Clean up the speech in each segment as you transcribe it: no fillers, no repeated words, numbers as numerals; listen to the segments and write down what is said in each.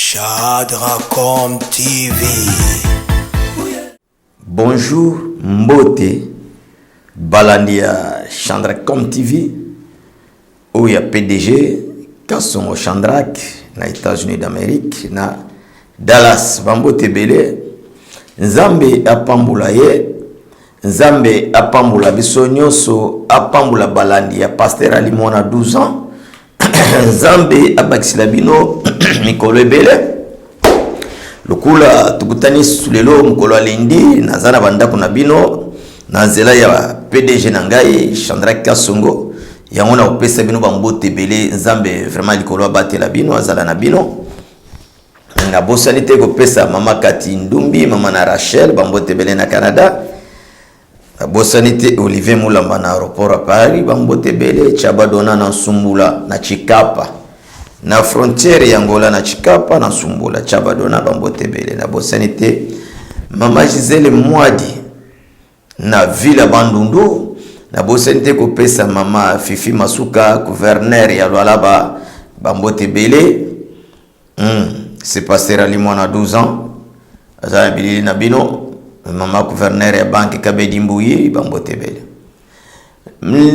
Shadracom TV. Bonjour Mbote, Balandia Shadracom TV, où il y a PDG, Kasongo Chandrak, na États-Unis d'Amérique, na Dallas, Bambote Bele, Nzambe apambula ye, Nzambe apambula bisonyoso, apambula Balandia, Pasteur Alimona 12 ans, Nzambe abakisilabino mikolo ebele lukula tukutani sulelo mukolo alendi nazana bandako na bino na nzela ya PDG na ngai Chandrak Kasongo yango na opesa bino bambote ebele Nzambe vraiment likolo abatela bino azala na bino na bosani te kopesa mama Kati Ndumbi mama na Rachel bambote ebele na Canada na bosani te Olivier Mulamba na aéroport à Paris bambote ebele Chabadona na Sumbula na Chikapa na frontière ya Angola na Chikapa na Sumbula Chabadona bambote bele na bosani te mama Gisele Mwadi na Villa Bandundu na bosani te kopesa mama Fifi Masuka gouverneur ya Lualaba bambote bele c'est Pasteur Alimona 12 ans azana bilili na bino mama gouverneur ya banque Kabedi Mbuyi bambote bele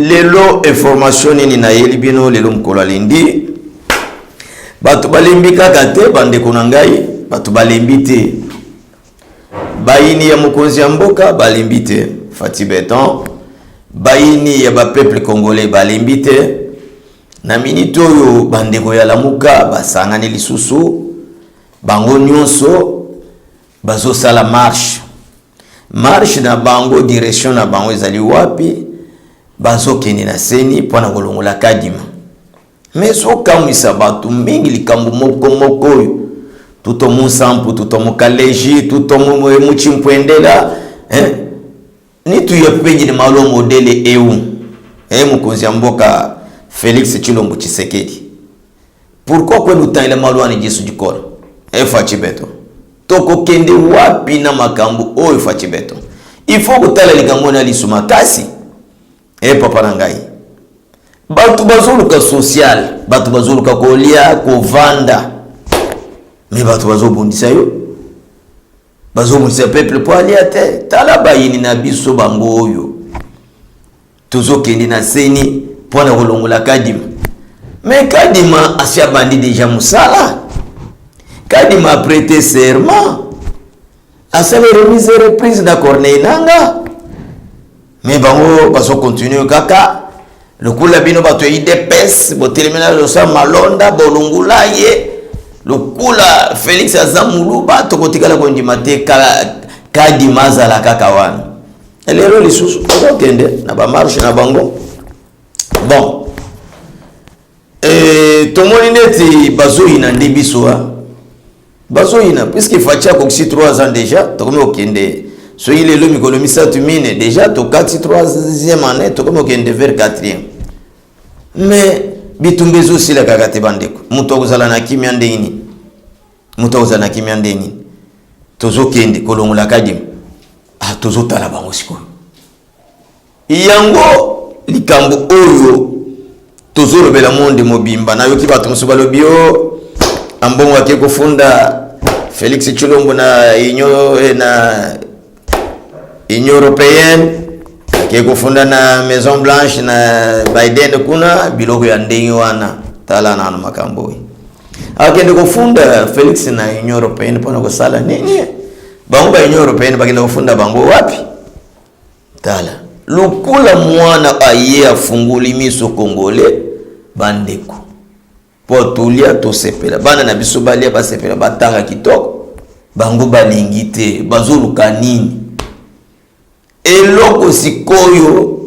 lelo information ni na yeli bino lelo mukolo alendi batu balembi kaka te bandeko na ngai batu balembi te bayini ya mokonzi ya mboka balembi te Fati Beton bayini ya ba peuple congolais balembi te na minute oyo bandeko ya lamuka basangani lisusu bango nyonso bazo sala marche na bango direction na bango ezali wapi bazo kende na seni pona kolongola kadima mais so kamisa batu mingi likambo moko oyo tuto musampu tuto mukaleji tuto muchimpwendela ni tu yepenyi ni malo modele eu mukonzi ya mboka Félix Tshilombo Tshisekedi pourquoi kwenu taile malo ani Jesu jikolo Fati Beton toko kende wapi na makambo oyo Fati Beton il faut kutala likambo na lisuma kasi papa na ngai batu bazoluka social batu bazoluka kolia kovanda mais batu bazobundisa yo bazobundisa peuple po alia te tala bayini na biso bango oyo tozokende na seni pona kolongola kadima mais kadima asia bandi déjà musala kadima a prêté serment asala remise reprise na Corneille Nanga mais bango bazo continuer kaka lukula bino bato IDPS botelemena losa malonda bolungula ye lukula Felix Azamulu bato kotikala kondima te kadi mazala kaka wana elero lisusu okende na ba marche na bango bon tomoni neti bazoyina ndebisoa bazoyina puisque facha koksi 3 ans déjà tokomi okende so il est le mikolo misatu mine déjà to 3e année tokomi okende vers 4e mais bitumbezo sila kakate bandeko muto kozala na kimia ndeni tozo kende kolongola kadim tozo tala bango siko yango likambo oyo tozo robela monde mobimba na yoki bato muso balobio ambongo ake kofunda Félix Tshilombo na Union européenne ake kufunda na Maison Blanche na Biden kuna biloko ya ndenge wana tala na makambo akende kufunda Felix na Union européenne pona kosala nini bango ba Union européenne bakenda kufunda bango wapi tala lukula mwana aye afunguli miso Congolais bandeko potulia to sepela bana na biso balia basepela bataka kitoko bango balingi te bazoluka nini eloko sikoyo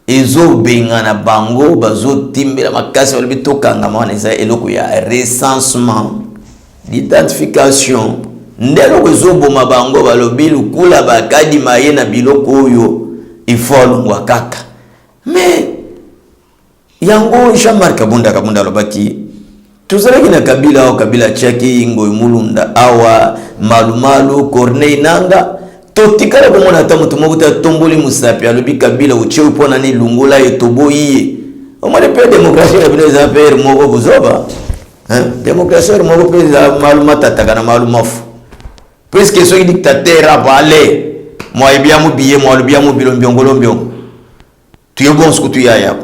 ezo benga na bango bazo timbela makasi walibi tokanga mwana eza eloko ya recensement d'identification ndelo ezo boma bango balobi lukula bakadi maye na biloko oyo ifolungwa kaka mais yango Jean-Marc Kabunda lobaki tuzalaki na kabila au kabila chaki Ngoyi Mulunda awa malumalu Corneille Nanga totikala komona ata mutu mokuta tomboli musapi alobi kabila ucheu pona ni lungula etoboyi omale pe demokrasia ya bino za pere moko buzoba Démocratie moko président maluma tataka na maluma fu. Puisque ce dictateur a parlé, moi et bien moubié, moi le bien moubilon biongolombion. Tu es bon ce que tu as.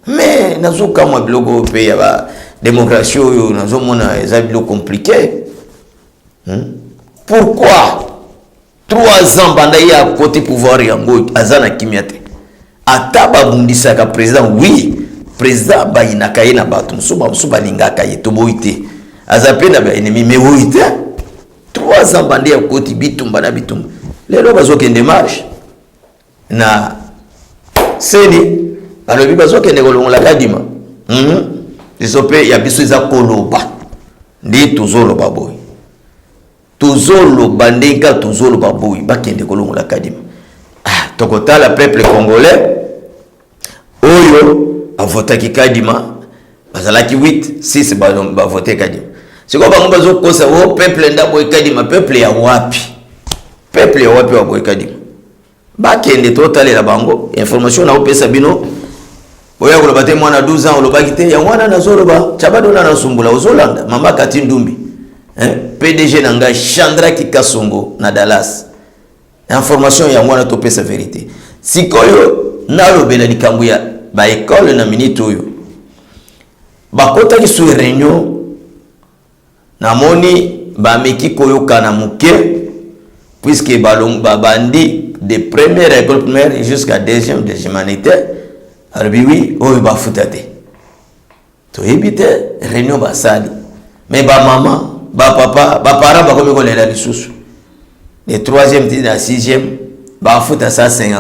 Mais nazuka moi blogo pays ba démocratie nazo mona ezabilo compliqué. Pourquoi 3 ans bandai à côté pouvoir yango azana kimiate. Ataba bundisa ka président oui. Président ba inakaye na bato musuba lingaka ye toboite azapenda ba ennemi mais oite 3 ans bande ya koti bitumba na bitumba lelo bazokende marche na seni alobi bazokende kolongola kadima isope ya biso za koloba ndi tuzoloba boy tuzoloba ndeka tuzoloba boy bakende kolongola kadima tokotala peuple congolais oyo a voté Kadima, bazalaki 8, 6 ba voté Kadima. C'est quoi bango bazo kosa wo peuple ndabo Kadima, peuple ya wapi wa boy Kadima. Ba kende totale la bango, information na opesa bino. Oya ko lobate mwana 12 ans olobaki te ya mwana na zoloba, chabado na sumbula ozolanda, mama Kati Ndumbi. PDG nanga Chandra Kikasongo na Dallas. Information ya mwana topesa vérité. Sikoyo na lobela likambu ya ba école na minute oyo bakota ki su réunion na moni ba meki koyoka na muke puisque ba bandi de première école primaire jusqu'à deuxième des humanités alors oui oyo ba futate to ebite réunion ba sali mais ba maman ba papa ba parents ba komi ko lela lisusu le 3e et la 6e ba futa ça $50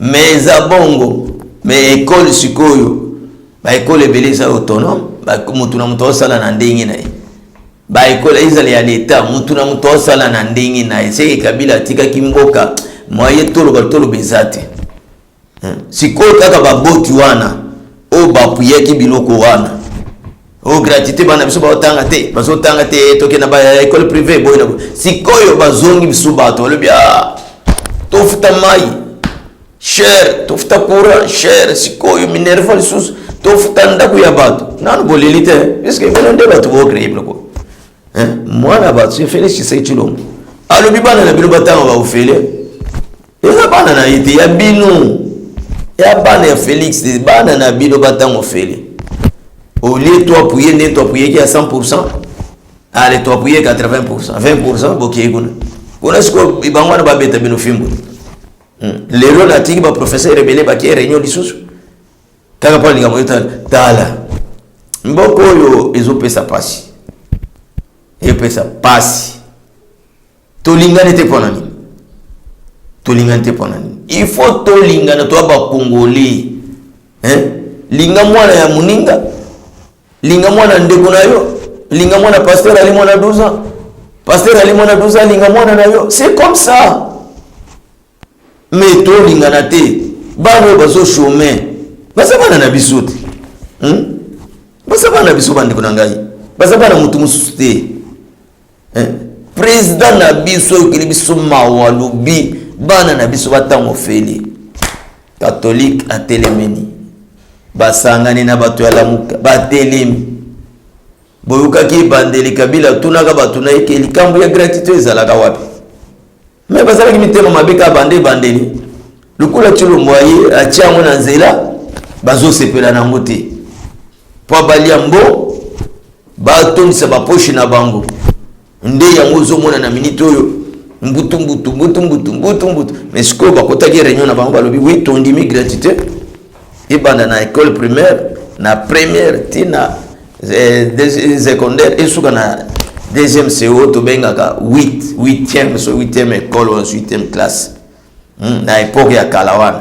mais za bongo mais école sikoyo ba école beleza autonome ba mutu na mutu sala na ndingi na ba école izali ya l'état mutu na mutu sala na ndingi na c'est Kabila tika kimboka moye tolo bezate sikoyo kaka ba boti wana o ba puyeki biloko wana o gratuité bana biso ba otanga te bazotanga te toke na ba école privée boy na sikoyo bazongi biso ba to le bia to futa mai cher tofuta courant cher sikoyo minerva lisusu tofuta ndaku ya bato nanu bolelite puisque bononde bato bo créer bloko mwana bato Félix Tshisekedi alobi bana na bino batanga ba ofele eza bana na ite ya bino ya bana ya Félix bana na bino batanga ofele au lieu toi appuyer qui à 100% allez toi appuyer 80% 20% bokiye kuna siko ibangwana ba beta bino fimbo lero na tiki ba professeur rebele ba ki réunion lisusu kaka pa linga moyota tala mboko yo ezopesa pasi epesa pasi tolingane te pona nini il faut tolingana to ba congolais linga mwana ya muninga linga mwana ndeko na yo linga mwana pasteur ali mwana 12 ans linga mwana na yo c'est comme ça. Mais to lingana te bano bazo chômer basa bana na bisote basa bana biso bande ko ngai basa bana mutu mususu te président na biso ki biso mawalubi bana na biso batango feli catholique a telemeni basangani na bato ya lamuka batelemi boyuka ki bandeli Kabila tunaka bato na eke likambo ya gratitude ezalaka wapi. Mais bazala ki mitema mabeka bandeni lukula tshilo moye atia mona nzela bazo sepela na ngote po balia mbo batondisa ba poche na bango nde yango zo mona na minute oyo mbutu mais siko bakota ki réunion na bango balobi oui tondi gratuité et banda na école primaire na première tina secondaire et suka na deuxième CO to bengaka 8e école ou 8e classe na époque ya Kalawan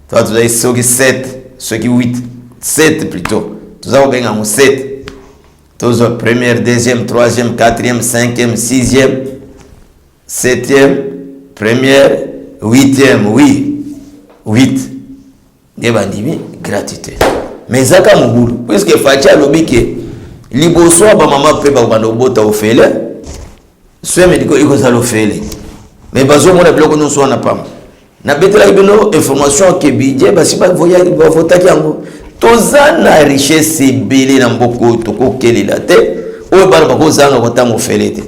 toi tu as ceux qui 7 ceux qui 7 plutôt tu as benga mo 7 tous première deuxième troisième quatrième cinquième sixième septième première 8e oui 8 gebandimi gratuité mais zaka mugulu puisque facha lobike liboso ba mama pe ba bando bota ofele soit médico iko za ofele mais bazo mona biloko non so na pam na betela bino information ke bidje basi ba voya ba vota ki yango tozana richesse belé na mboko tokokelela te oyo bana bakozanga kotango felete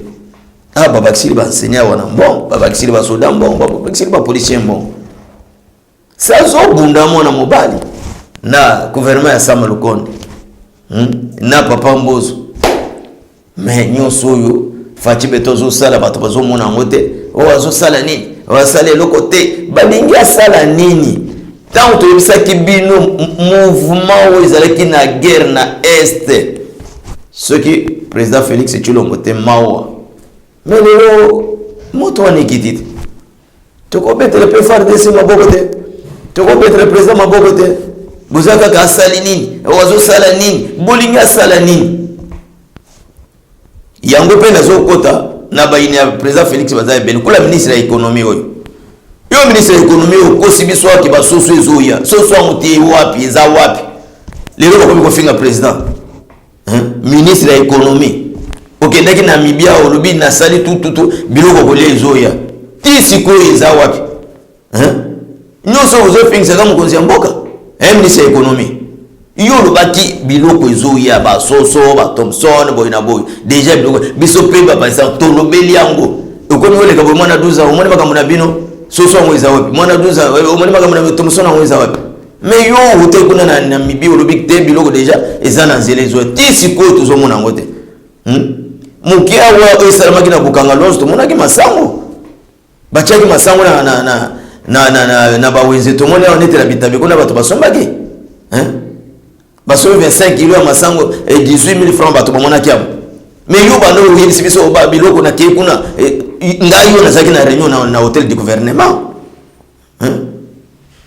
ah babakisili ba enseignant wana bon babakisili ba soda bon babakisili ba policier bon ça zo bunda mona mobali na gouvernement ya Sama Lukonde na papa Mbozo mais nyonso oyo fati betozo sala bato bazo mona ngote o azo sala nini o sala le côté balingi asala nini tant to bisaki bino mouvement o ezalaki na guerre na est ce qui président Félix Tshilombo te mawa mais lelo moto wana kitite toko betre pe FARDC maboko te toko betre président maboko te bozaka ka sala nini o azo sala nini bolingi asala nini yango pe nazo kota na bayini ya président Félix Bazaye ben ko la ministre ya économie oyo yo ministre ya économie o ko sibiso ki ba soso ezoya soso amuti wapi eza wapi lelo ko ko finga président ministre ya économie okendaki na Namibia olobi na sali tout biloko ko le ezoya ti siko eza wapi nyoso ozo finga kama konzi mboka ministre ya économie yo lobaki biloko ezoya ba soso ba Thompson boy na boy déjà biloko biso pe ba par to lobeli yango okomi oleka bo mwana 12 ans omoni makambo na bino soso ngweza wapi mwana 12 ans omoni makambo na Thompson ngweza wapi mais yo ute kuna na Namibia olobi te biloko déjà eza na nzela ezoya ti siko tozo mona ngote mukia wa esalamaki na bukanga lonzo to monaki masango bachaki masango na ba wenze to mona onete la bitabe kuna bato basombaki baso 25 kilo ya masango et 18 000 francs bato bamona kiam mais yo bano yeli sibiso ba biloko na ke kuna ngai yo nazaki na réunion na hôtel du gouvernement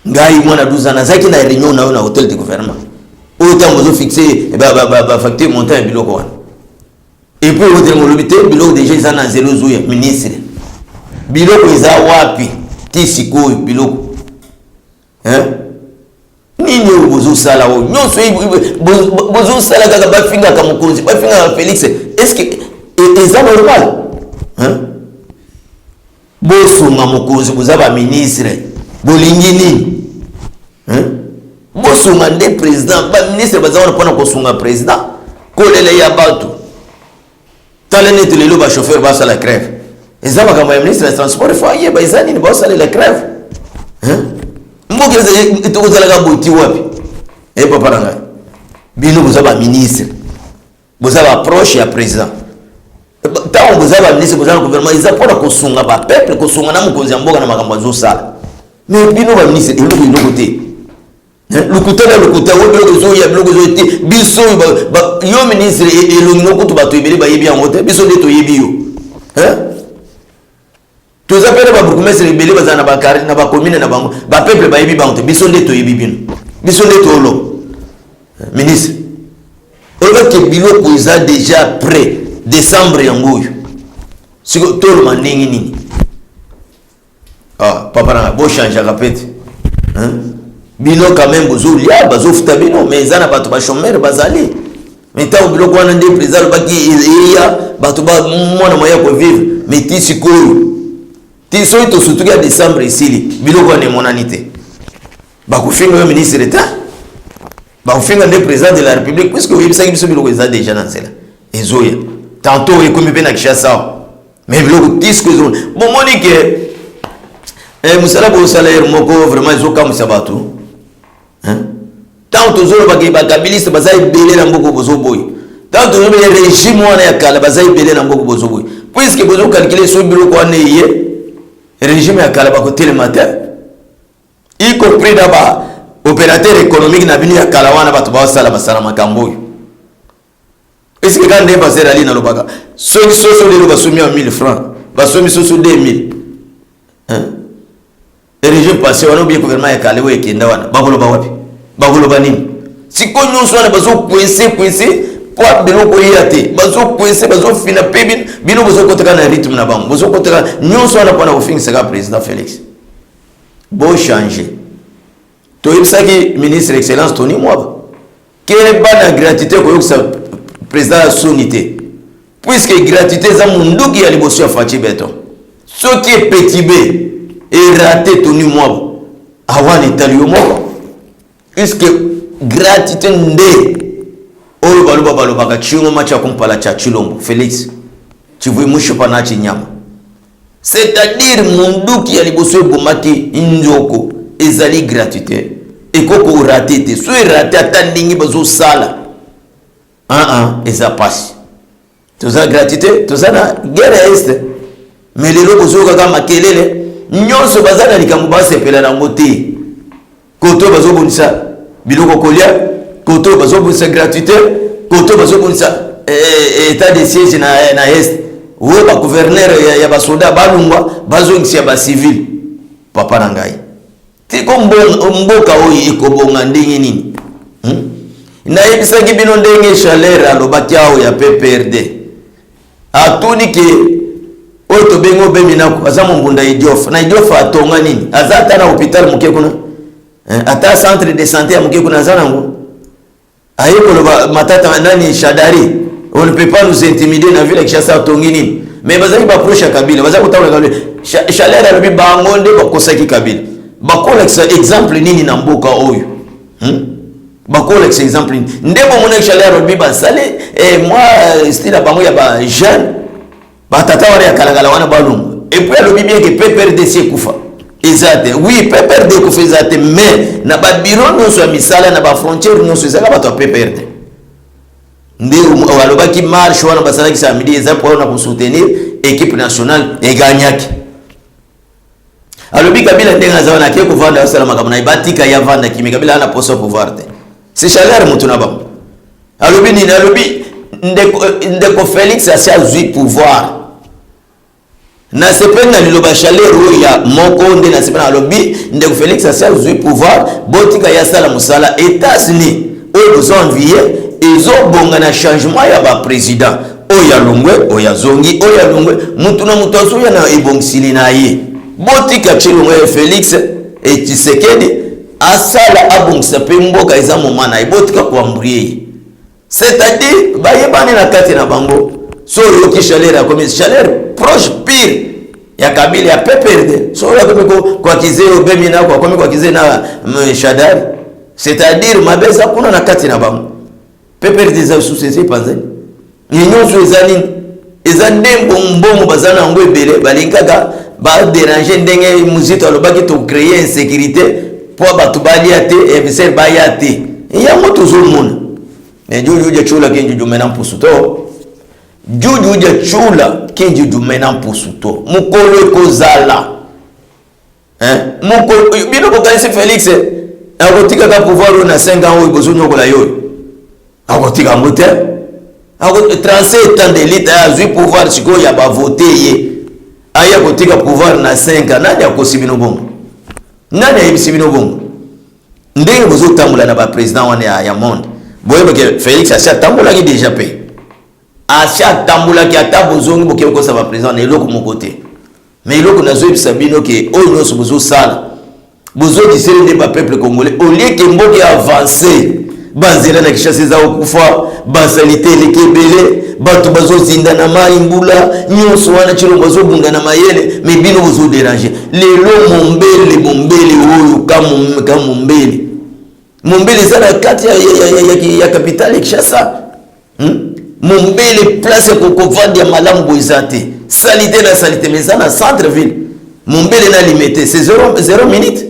ngai mwana 12 ans nazaki na réunion na hôtel du gouvernement autant vous fixer ba facture montant ya biloko wana et puis hôtel molobité biloko déjà ils en zéro zuya ministre biloko eza wapi tisiko biloko nini bozo sala o nyonso bozo sala kaka bafinga ka mokonzi bafinga Félix est-ce que eza normal bosunga mokonzi bozaba ministre bolingi nini bosunga nde président ba ministre bazawana pona kosunga président kolele ya bato talene telelo ba chauffeur ba sala grève eza makambo ya ministre ya transport foyer ba eza nini ba sala la grève mboke tokozala ka boti wapi papa nanga bino bozaba ministre bozaba proche ya président tant bozaba ministre bozaba gouvernement ils apportent kosunga ba peuple kosunga na mokonzi mboka na makambo zo sala mais bino ba ministre eloko côté lukuta wo zo ya biloko zo te biso yo ministre elongo ko to bato ebele ba yebi yango te biso de to yebi yo tous appelés ba bourgmestre rebelle bazana ba carré na ba commune na bango ba peuple ba yebi bango te biso de to yebi bino biso de to lo ministre on que biloko eza déjà prêt décembre yango siko to lo mandingi nini papa na bo changer rapete bino quand même bozo lia bazo futa bino mais ezana bato ba chômeur bazali mais tant biloko wana nde président ba ki iya bato ba mona moya ko vivre mais ti siko ti so to surtout ya décembre ici biloko wana monanité ba ko finga ministre d'état ba ko finga le président de la république puisque oui ça biso biloko eza déjà dans cela ezoya tantôt e komi pena kishasa mais biloko disque bon monique musala bo salaire moko vraiment ezoka musabatu tant toujours ba kabiliste bazai belé na mboko bozo boy tant toujours le régime wana ya kala bazai belé na mboko bozo boy puisque bozo calculer so biloko wana yé régime ya kala ba ko télématin y compris d'aba opérateur économique na bini ya kala wana bato ba sala basala makambo est-ce que quand ndemba zera ali na lobaka so le basumi 1000 francs basumi so 2000 régime passé wana bien gouvernement ya kala we kenda wana bakoloba wapi bakoloba nini siko nyonso wana bazo coincer kwa biloko yate bazo coincer bazo fina pe bino bazo koteka na rythme na bango bazo koteka nyonso wana pona ofingisa ka président Félix bo changer to yebisaki ministre excellence Tony Mwaba kele bana gratuité ko yoksa président sonité puisque gratuité za munduki ya liboso ya Fachi Beton ce qui est petit b et raté Tony Mwaba awani talio moko puisque gratuité nde oyo balobaka chingo macha kumpala cha Chilombo Félix chivu musho pana chinyama. C'est-à-dire munduki ya liboso bomaki injoko ezali gratuité ekoko raté te so raté atandingi bazo sala eza passe toza gratuité toza na guerre est mais lelo bozo kaka makelele nyonso bazana likambo basepela na ngote koto bazo bonisa biloko kolia koto bazo bonisa gratuité koto bazo bonisa état de siège na est ou ba gouverneur ya ba soda balungwa bazo ngisi ya ba civil papa na ngai tiko mboka oyi ekobonga ndenge nini na yebisaki bino ndenge chaleur alobaki awo ya PPRD atuni ke oyo tobengo beminako aza mbunda Idiof na Idiof atonga nini aza ata na hôpital moke kuna ata centre de santé ya moke kuna aza nango ayekoloba matata nani Shadari. On ne peut pas nous intimider dans la ville avec Chassa Tongini. Mais vous avez approché à Kabila. Vous avez approché Chaleur à l'objet Bangonde, Bakosaki Kabila. Bakolex exemple nini Namboka Oyo. Bakolex exemple nini. Ndebo mon Chaleur à l'objet Basale. Et moi, style à Bango, il y a des jeunes. Batata Wari à Kalagala Wana Balung. Et puis à l'objet bien que PPRD Koufa. Exact. Oui, PPRD Koufa exact. Mais, na ba bureau non soit misala, na ba frontière non soit ça, ba PPRD. Ndeu walobaki marche wana basala ki samedi eza pour na soutenir équipe nationale et gagnaki alobi Kabila ndenga zawana ke kuvanda wasala makamana ibatika ya vanda kimi Kabila ana poso pouvoir te c'est Chaleur mutu na ba alobi ni alobi ndeko Félix asia zui pouvoir na sepena liloba Chaleur ya moko nde na sepena alobi ndeko Félix asia zui pouvoir botika ya sala musala États-Unis au besoin envier ils ont bon un changement ya ba président oya longwe oya zongi oya longwe mutu na mutu asoya na ebongisili na ye botika Chilombo Félix et Tshisekedi asala abongisa pe mboka eza momana botika kuambrie c'est-à-dire bayebani na kati na bango so yoki Chaleur comme Chaleur proche pire ya Kabila ya PPRD so ya kwa kizeo bemina kwa kizeo na Shadari c'est-à-dire mabeza kuna na kati na bango PPRD za sous-cessé panzani nyonso ezali ezandembo mbongo bazana ngo ebele balingaka ba déranger ndenge muzito alobaki to créer insécurité pour batu baliate et viser bayate ya moto zomona mais juju je chula kinju jumena mpusuto juju je chula kinju jumena mpusuto mukolo kozala mukolo bino ko kanisi Félix akotika ka pouvoir na 5 ans oyo bozonyo kola yoyo akotika ngote ako 37 ans d'élite a eu pouvoir siko ya ba voter ye aya kotika pouvoir na 5 ans nani akosibino bongo nani ayibisibino bongo ndenge bozo tambula na ba président wana ya monde boyeba ke Félix acha tambula ki déjà pay acha tambula ki ata bozongi boke ko sa ba président na eloko mon côté mais eloko na zo bisabino ke o nyonso bozo sala bozo disere ne ba peuple congolais au lieu que mboke avancer bazela na kishasa za okufa basalite lekebele batu bazo zinda na mai mbula nyonso wana Chilombo bazo bunga na mayele mais bino bozo déranger lelo mombele oyo kama mombele za kati ya capitale Kishasa mombele place ko kovandi ya malamu boizate salite na salite mais na centre ville mombele na limité c'est 0 minute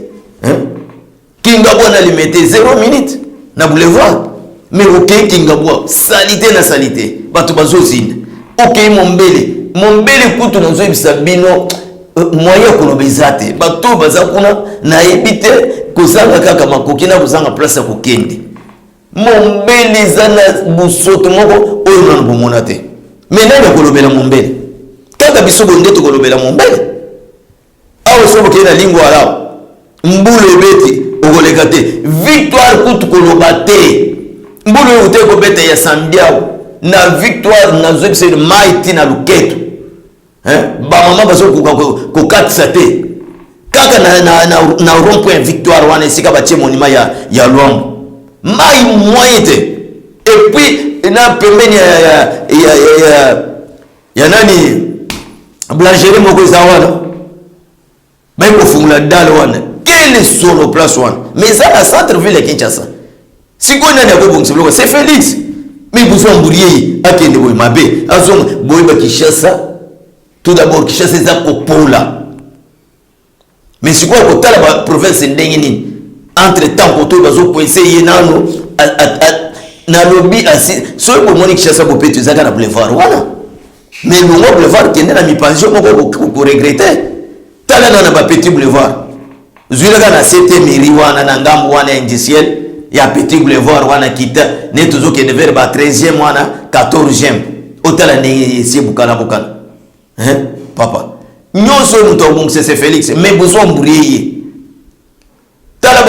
kinga bona limité 0 minute na boulevard mais ok kingabwa salité na salité batu bazozina ok mombele kutu na nzoibisa bino moyen kolobezate batu bazakuna na ebite kozanga kaka makoki na kozanga place ya kokende mombele zana busoto moko oyo na bomona te mais nani kolobela mombele kaka biso bonde to kolobela mombele awo sobo ke na lingua ala mbulu ebeti okoleka te victoire kutu koloba te mbulu ute kobeta ya sambiao na victoire na zobise maiti na luketo ba mama baso kokatisa te kaka na rond-point victoire wana esika batie monima ya Luambo mai moyen te et puis na pembeni ya nani blancherie moko eza wana bai kofungula dale wana quel est sur le place one mais ça la centre ville Kinshasa Si quoi n'a pas bon c'est Félix. Mais vous en bouriez à qui ne vous m'avez. Azon boiba qui chasse tout d'abord qui chasse ça pour Paula. Mais si quoi pour la province ndengini entre temps pour tout bazo pour essayer nano na lobby assis sur pour monique chasse pour peut ça na boulevard voilà. Mais le boulevard qui est dans mi pension pour regretter. Tala na ba petit boulevard. Zuila na c'était mairie wana na ngambo wana indiciel. Il y a petit boulevard wana kita ne toujours que vers ba 13e wana 14e hôtel ne si bukala hein papa nyonso muto bon c'est Félix mais besoin bourier tala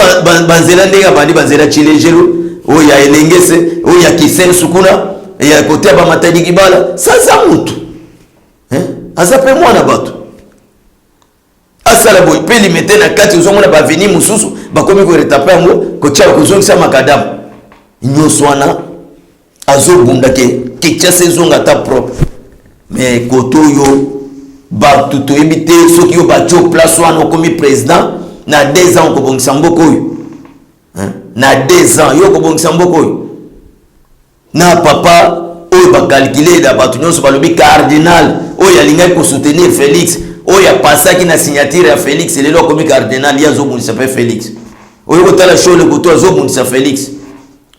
banzela ndega bandi banzela chilejelo o ya elengese o ya kisen sukuna ya côté ba matadi kibala sasa mutu hein azape mwana bato asala boy peli mete na kati uzomona ba veni mususu bakomi ko retaper ngo ko tia ko zonga makadam nyoso wana azobunda ke kicha sezonga ta propre mais koto yo ba tuto ebité soki yo ba jo place wana komi président na 2 ans ko bongisa mboko yo hein na 2 ans yo ko bongisa mboko yo na papa o ba calculer da batu nyoso ba lobi cardinal o ya linga ko soutenir Félix o ya passaki na signature ya Félix le lo comme cardinal ya zo bonisa pe Félix o yo kotala show le koto zo bonisa Félix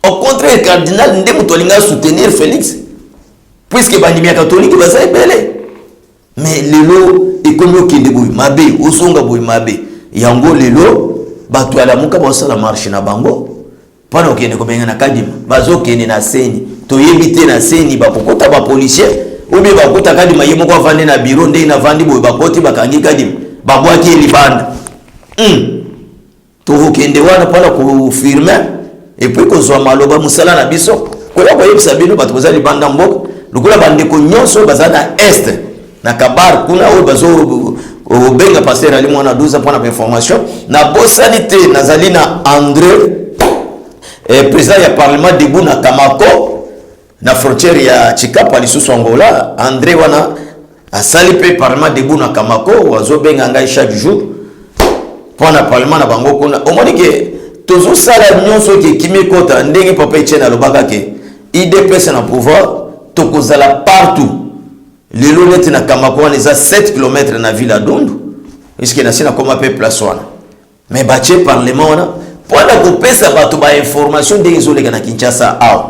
au contraire cardinal ndé muto linga soutenir Félix puisque bandimia catholique baza ebele mais lelo ekomi okende boy mabe osonga boy mabe yango lelo batu ala muka bosala marche na bango pana okende ko benga na kadima bazo kende na seni to yebite na seni ba kokota ba policier obi bakota kadima yemo kwa vande na bureau ndé na vandi boy bakoti bakangi kadima babwaki libanda to kende wana pana ko firmer et puis ko zo maloba musala na biso ko ya boyebisa bino batu bazali banda mboka lukula bande ko nyonso bazana est na kabar kuna o bazo o benga passer ali mwana 12 pour la information na bosanité nazali na André président ya parlement de Buna Kamako na frontière ya Chikapa lisusu Angola André wana asali pe parlement de Buna Kamako wazo benga ngai chaque jour pour na parlement na bango kuna o moni ke tozo sala nyonso ke kimekota ndenge papa Etienne alobaka ke IDPS na pouvoir tokozala partout les lonettes na Kamako on est à 7 km na ville Adundu est-ce que na sina comme peu place wana mais bache parlement wana pour na kopesa bato ba information ndenge zoleka na Kinshasa aw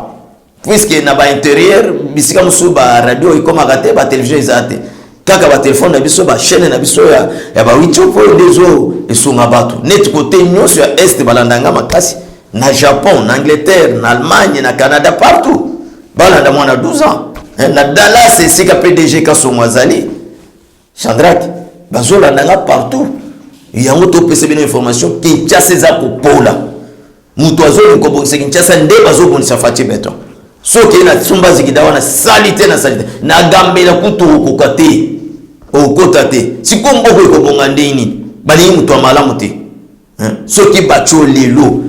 puisque na ba intérieur bisika musu ba radio ikoma kate ba télévision izate kaka ba téléphone na biso ba chaîne na biso ya ba wichopo ndezo esunga bato net côté nyonso ya est balandanga makasi na Japon na Angleterre na Allemagne na Canada partout balanda mwana 12 ans na Dallas c'est que PDG Kasso Mwazali Chandrak bazola nanga partout yango to pese bino information Kinshasa za ko pola muto azoli ko bongisa Kinshasa nde bazo bonisa Fati Beton soki na tsumba zikida wana salite na salite na gambela kutu kokate okotate sikombo ko bonga ndeni bali muto malamu te soki bacho lelo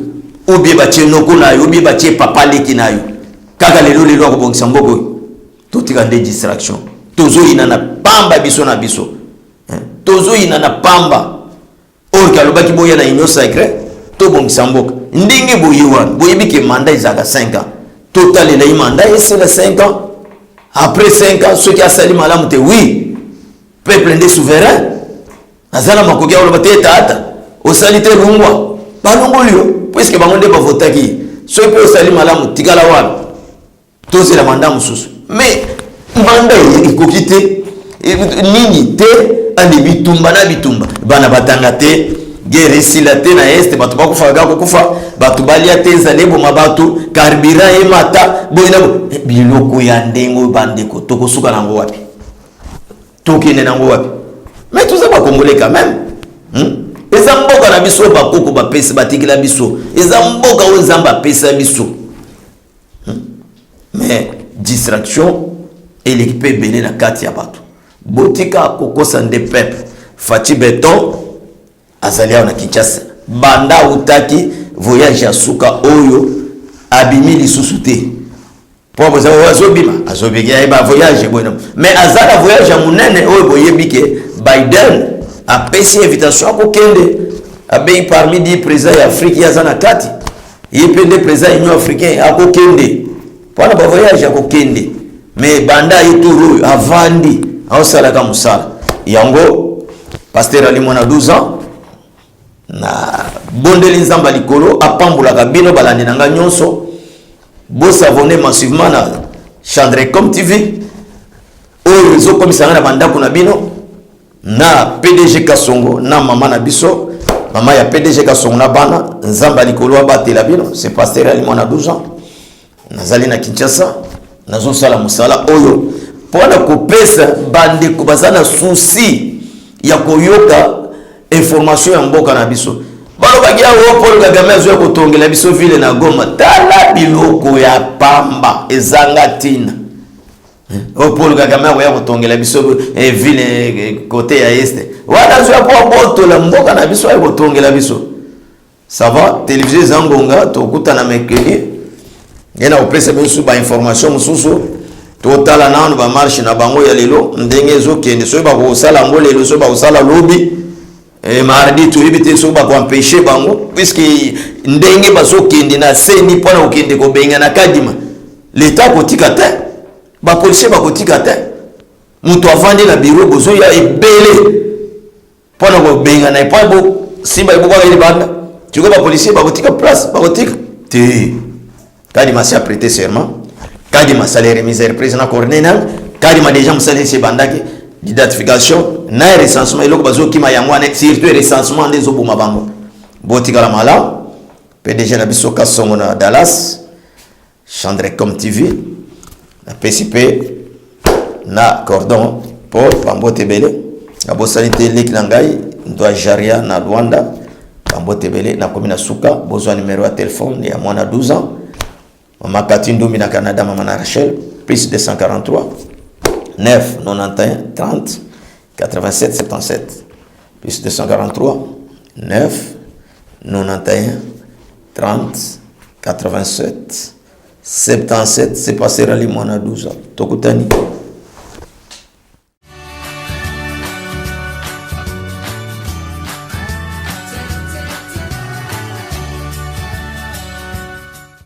obi bache noko na yo obi bache papa leki na yo kaka lelo ko bongisa mboko totika nde distraction tozo ina na pamba biso na biso tozo ina na pamba orka lobaki boya na union sacrée to bongisa mboka ndingi boyiwa boyebike mandat izaka 5 ans total na mandat c'est le 5 ans après 5 ans ceux qui a sali malamu te oui peuple ndé souverain azala makoki olo bate tata o salite lungwa balongolio puisque bangonde ba votaki ceux qui sali malamu tikala wana to c'est la mandat mususu mais mandat ikokite nini te andi bitumba na bitumba bana batanga te guerre silate na est batu bakufa gako kufa batu balia te zalebo mabatu carburant e mata boina biloko ya ndengo bandeko tokosuka nango wapi tokene nango wapi mais tout ça ba congolais quand même eza mboka na biso bakoko ba pesa batikila biso eza mboka o nzamba pesa biso mais distraction et l'équipe belé na kati ya bato botika kokosa nde peuple Fati Beton azalia na Kinshasa banda utaki voyage ya suka oyo abimi lisusu te po boza azobima azobiga ba voyage bona mais azala voyage ya munene oyo boyebike Biden a pesi invitation ko kende abe parmi 10 présidents ya Afrique ya zana kati il peut président Union africaine à kokende pendant ba voyage à kokende mais banda ituru avandi au salaka musala yango pasteur ali mwana 12 ans na bondeli nzamba likolo apambula bino balandi nanga nyonso bo savonner massivement na Chandrecom TV o réseau comme ça na banda kuna bino na PDG Kasongo na mama na biso mama ya PDG Kasongo na bana nzamba likolo abatela bino c'est pasteur ali mwana 12 ans nazali na Kinshasa nazo sala musala oyo pona kopesa bande kubazana souci ya koyoka information ya mboka na biso balo bagia wo Paul Kagame azo kotongela biso ville na Goma tala biloko ya pamba ezanga tina o Paul Kagame azo kotongela biso ville côté ya este wana zo kwa boto la mboka na biso ayo kotongela biso ça va télévision zangonga tokuta na mekeli ngena opesa biso ba information mususu totala nanu ba marche na bango ya lelo ndenge zo kende so ba ko sala ngo lelo so ba ko sala lobby mardi to ibite so ba ko empêcher bango puisque ndenge bazo kende na seni pona okende ko benga na kadima l'état kotika te ba policier ba kotika te muto avandi na bureau bozo ya ebele pona ko benga na pa bo simba ibuka ile banda tu ko ba policier ba kotika place ba kotika te kadima si a prêté serment kadima salaire misère président cornénal kadima déjà musale se bandaki d'identification na recensement eloko bazo kima yango ne surtout recensement des obuma bango botika la mala PDG na biso Kasongo na Dallas Chandrecom TV na PCP na cordon pour Pambote Bele na bosanité lek nangai ndo Jaria na Rwanda Pambote Bele na commune Suka besoin numéro de téléphone ya mwana 12 ans Mama Katindoumi na Canada, Maman Rachel, plus 243 9 91 30 87 77 plus 243 9 91 30 87 77 c'est passé à l'imona 12 ans. Tokutani.